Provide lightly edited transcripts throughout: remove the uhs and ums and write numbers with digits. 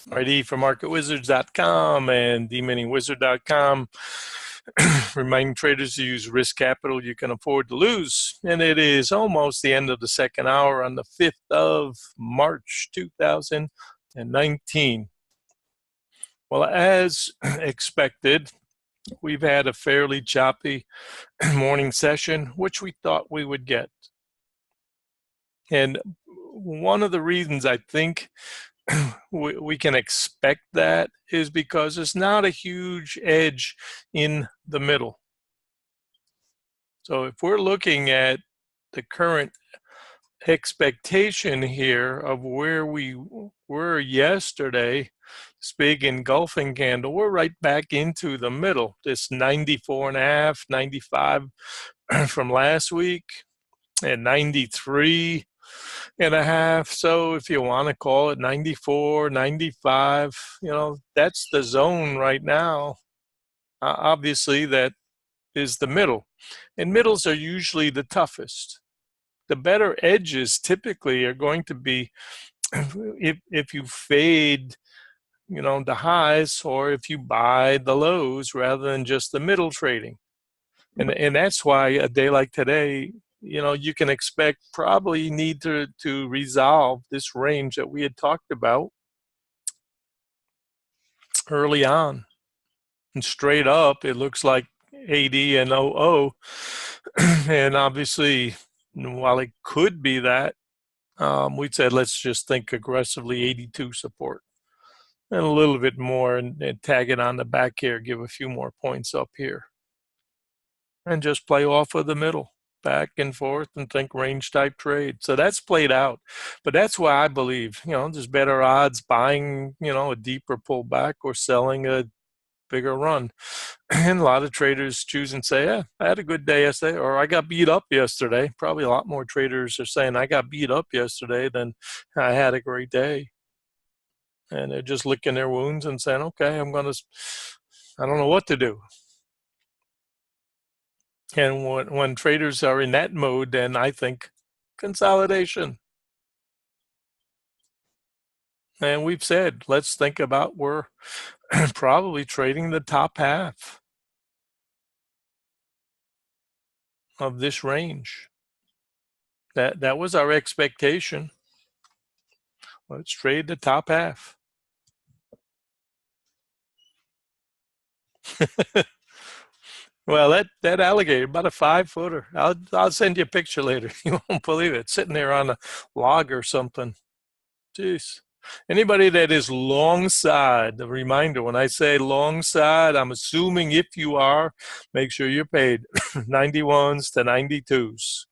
Alrighty, from marketwizards.com and dminingwizard.com. Reminding traders to use risk capital you can afford to lose. And it is almost the end of the second hour on the 5th of March, 2019. Well, as expected, we've had a fairly choppy morning session, which we thought we would get. And one of the reasons I think we can expect that is because there's not a huge edge in the middle. So if we're looking at the current expectation here of where we were yesterday, this big engulfing candle, we're right back into the middle, this 94.5, 95 from last week, and 93.5. So if you want to call it 94, 95, that's the zone right now. Obviously, that is the middle. And middles are usually the toughest. The better edges typically are going to be if you fade, the highs, or if you buy the lows rather than just the middle trading. And that's why a day like today, you can expect probably need to resolve this range that we had talked about early on. And straight up, it looks like 80 and 00. And obviously, while it could be that, we said let's just think aggressively 82 support. And a little bit more and tag it on the back here, give a few more points up here. And just play off of the middle, back and forth, and think range type trade. So that's played out. But that's why I believe, there's better odds buying, a deeper pullback or selling a bigger run. And a lot of traders choose and say, yeah, I had a good day yesterday, or I got beat up yesterday. Probably a lot more traders are saying I got beat up yesterday than I had a great day. And they're just licking their wounds and saying, okay, I don't know what to do. And when traders are in that mode, then I think consolidation. And we've said, let's think about we're probably trading the top half of this range. That was our expectation. Let's trade the top half. Well, that alligator, about a 5-footer. I'll send you a picture later. You won't believe it. Sitting there on a log or something. Jeez. Anybody that is long side, a reminder, when I say long side, I'm assuming if you are, make sure you're paid 91s to 92s.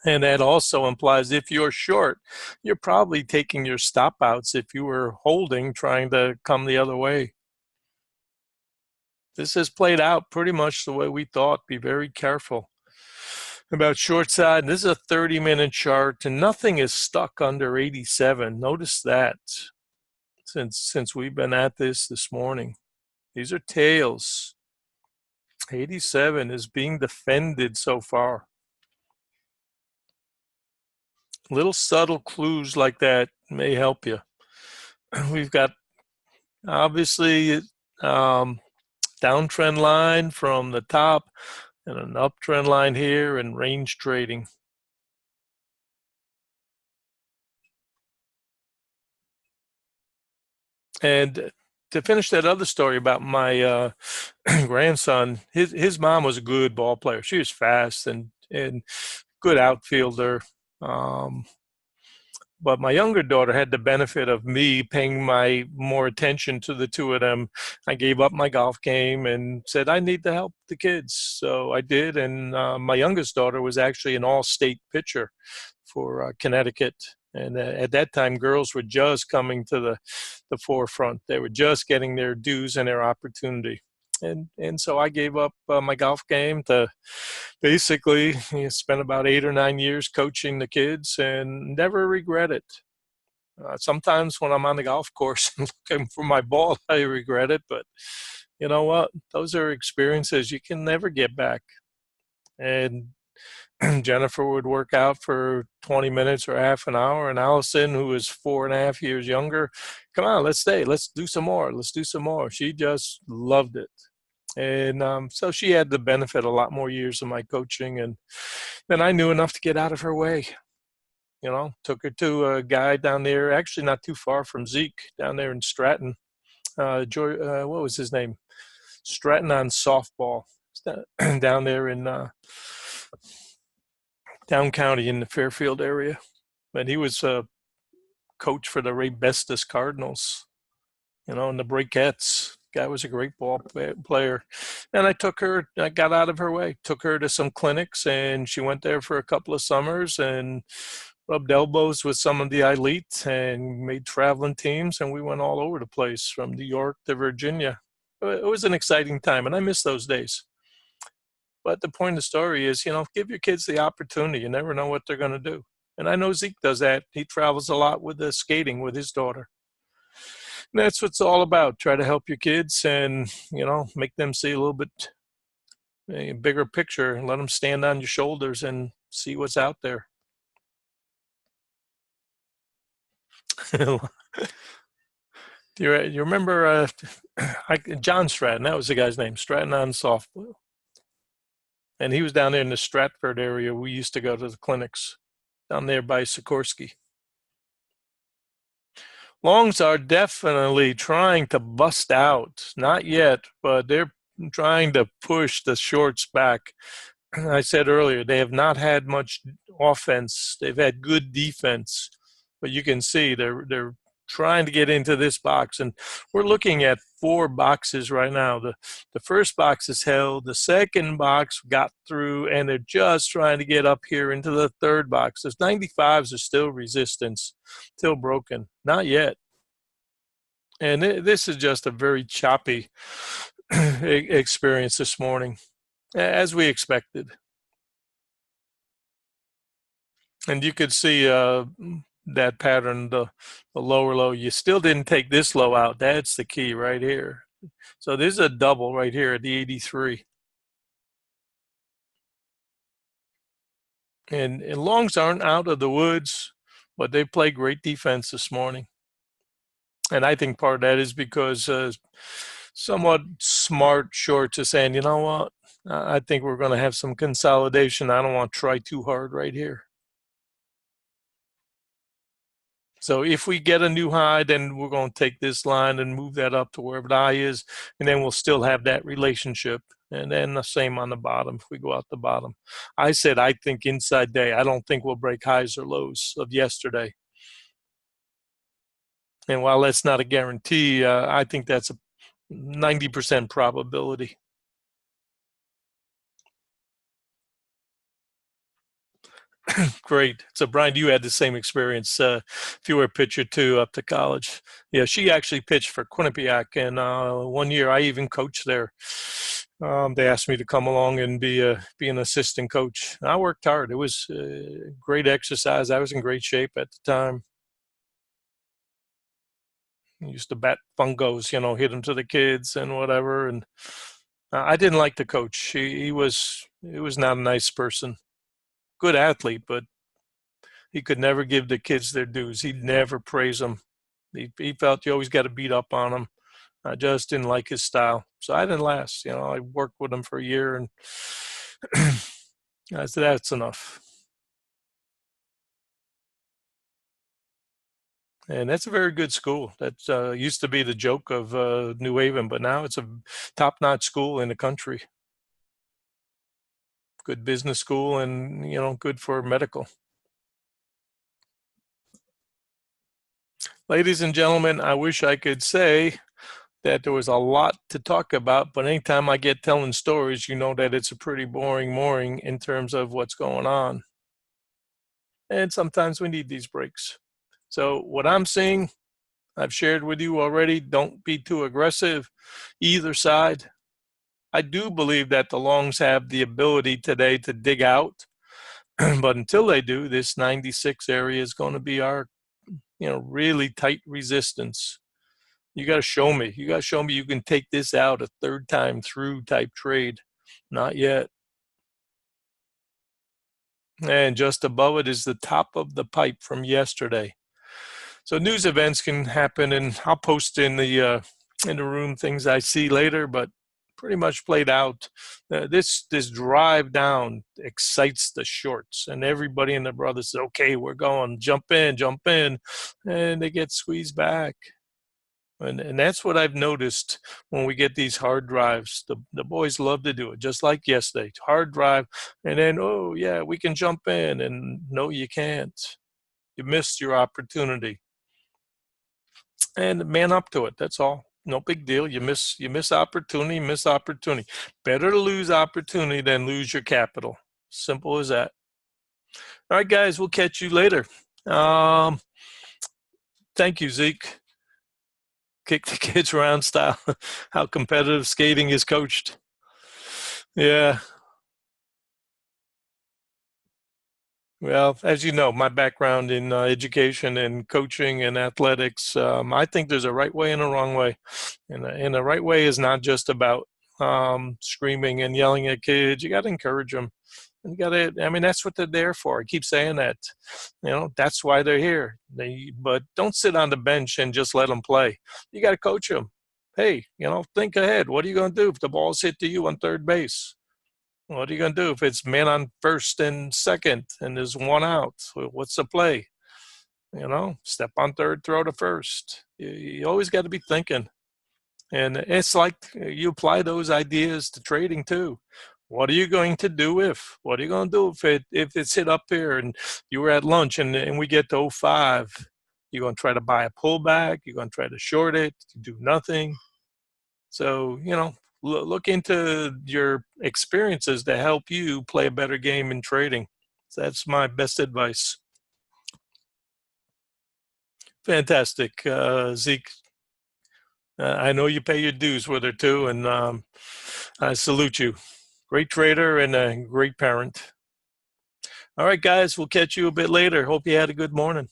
And that also implies if you're short, you're probably taking your stop outs if you were holding, trying to come the other way. This has played out pretty much the way we thought. Be very careful about short side. This is a 30-minute chart, and nothing is stuck under 87. Notice that since we've been at this morning. These are tails. 87 is being defended so far. Little subtle clues like that may help you. We've got obviously downtrend line from the top and an uptrend line here and range trading. And to finish that other story about my grandson, his mom was a good ball player. She was fast and good outfielder. But my younger daughter had the benefit of me paying more attention to the two of them. I gave up my golf game and said, I need to help the kids. So I did. And my youngest daughter was actually an all-state pitcher for Connecticut. And at that time, girls were just coming to the forefront. They were just getting their dues and their opportunity. And so I gave up my golf game to basically spent about 8 or 9 years coaching the kids and never regret it. Sometimes when I'm on the golf course and looking for my ball, I regret it. But you know what? Those are experiences you can never get back. And Jennifer would work out for 20 minutes or half an hour, and Allison, who is 4.5 years younger, come on, let's stay, let's do some more, let's do some more. She just loved it. And so she had the benefit a lot more years of my coaching, and then I knew enough to get out of her way. Took her to a guy down there, actually not too far from Zeke, down there in Stratton. What was his name? Stratton on softball. Down there in down county in the Fairfield area. And he was a coach for the Ray Bestis Cardinals, and the Breakettes. Guy was a great ball player. And I got out of her way, took her to some clinics, and she went there for a couple of summers and rubbed elbows with some of the elite and made traveling teams. And we went all over the place from New York to Virginia. It was an exciting time, and I miss those days. But the point of the story is, give your kids the opportunity. You never know what they're going to do. And I know Zeke does that. He travels a lot with the skating with his daughter. And that's what it's all about. Try to help your kids and, make them see a little bit a bigger picture and let them stand on your shoulders and see what's out there. You remember John Stratton? That was the guy's name, Stratton on softball. And he was down there in the Stratford area. We used to go to the clinics down there by Sikorsky. Longs are definitely trying to bust out. Not yet, but they're trying to push the shorts back. I said earlier, they have not had much offense. They've had good defense, but you can see they're trying to get into this box, and we're looking at 4 boxes right now. The first box is held, the second box got through, and they're just trying to get up here into the third box. Those 95s are still resistance, still broken, not yet. And this is just a very choppy experience this morning, as we expected. And you could see that pattern, the lower low. You still didn't take this low out. That's the key right here. So this is a double right here at the 83. And Longs aren't out of the woods, but they play great defense this morning. And I think part of that is because somewhat smart shorts are saying, you know what, I think we're going to have some consolidation. I don't want to try too hard right here. So if we get a new high, then we're going to take this line and move that up to wherever the high is, and then we'll still have that relationship. And then the same on the bottom if we go out the bottom. I said I think inside day. I don't think we'll break highs or lows of yesterday. And while that's not a guarantee, I think that's a 90% probability. Great. So, Brian, you had the same experience. If you were a pitcher too up to college. Yeah, she actually pitched for Quinnipiac, and one year I even coached there. They asked me to come along and be an assistant coach. I worked hard. It was great exercise. I was in great shape at the time. I used to bat fungos, hit them to the kids and whatever. And I didn't like the coach. He was not a nice person. Good athlete, but he could never give the kids their dues. He'd never praise them. He felt you always got to beat up on them. I just didn't like his style. So I didn't last. I worked with him for a year, and I said, that's enough. And that's a very good school. That used to be the joke of New Haven, but now it's a top-notch school in the country. Good business school and, good for medical. Ladies and gentlemen, I wish I could say that there was a lot to talk about, but anytime I get telling stories, you know that it's a pretty boring morning in terms of what's going on. And sometimes we need these breaks. So what I'm seeing, I've shared with you already. Don't be too aggressive, either side. I do believe that the longs have the ability today to dig out, but until they do, this 96 area is going to be our, really tight resistance. You got to show me. You got to show me you can take this out a third time through type trade. Not yet. and just above it is the top of the pipe from yesterday. So news events can happen, and I'll post in the room things I see later, but pretty much played out. This drive down excites the shorts, and everybody and their brothers says, "Okay, we're going, jump in," and they get squeezed back. And that's what I've noticed when we get these hard drives. The boys love to do it, just like yesterday. Hard drive, and then, oh, yeah, we can jump in. And no, you can't. You missed your opportunity. And man up to it. That's all. No big deal. You miss opportunity. Better to lose opportunity than lose your capital. Simple as that. All right, guys, we'll catch you later. Um, Thank you, Zeke. Kick the kids around style. How competitive skating is coached. Yeah. Well, as you know, my background in education and coaching and athletics, I think there's a right way and a wrong way. And the right way is not just about screaming and yelling at kids. You got to encourage them. And you got to, I mean, that's what they're there for. I keep saying that. That's why they're here. But don't sit on the bench and just let them play. You got to coach them. Hey, think ahead. What are you going to do if the ball's hit to you on third base? What are you going to do if it's man on first and second and there's one out? What's the play? Step on third, throw to first. You always got to be thinking. And it's like you apply those ideas to trading too. What are you going to do if? What are you going to do if it's hit up here and you were at lunch and we get to 05? You're going to try to buy a pullback. You're going to try to short it, do nothing. So, look into your experiences to help you play a better game in trading. That's my best advice. Fantastic. Zeke, I know you pay your dues with her too, and I salute you. Great trader and a great parent. All right, guys, we'll catch you a bit later. Hope you had a good morning.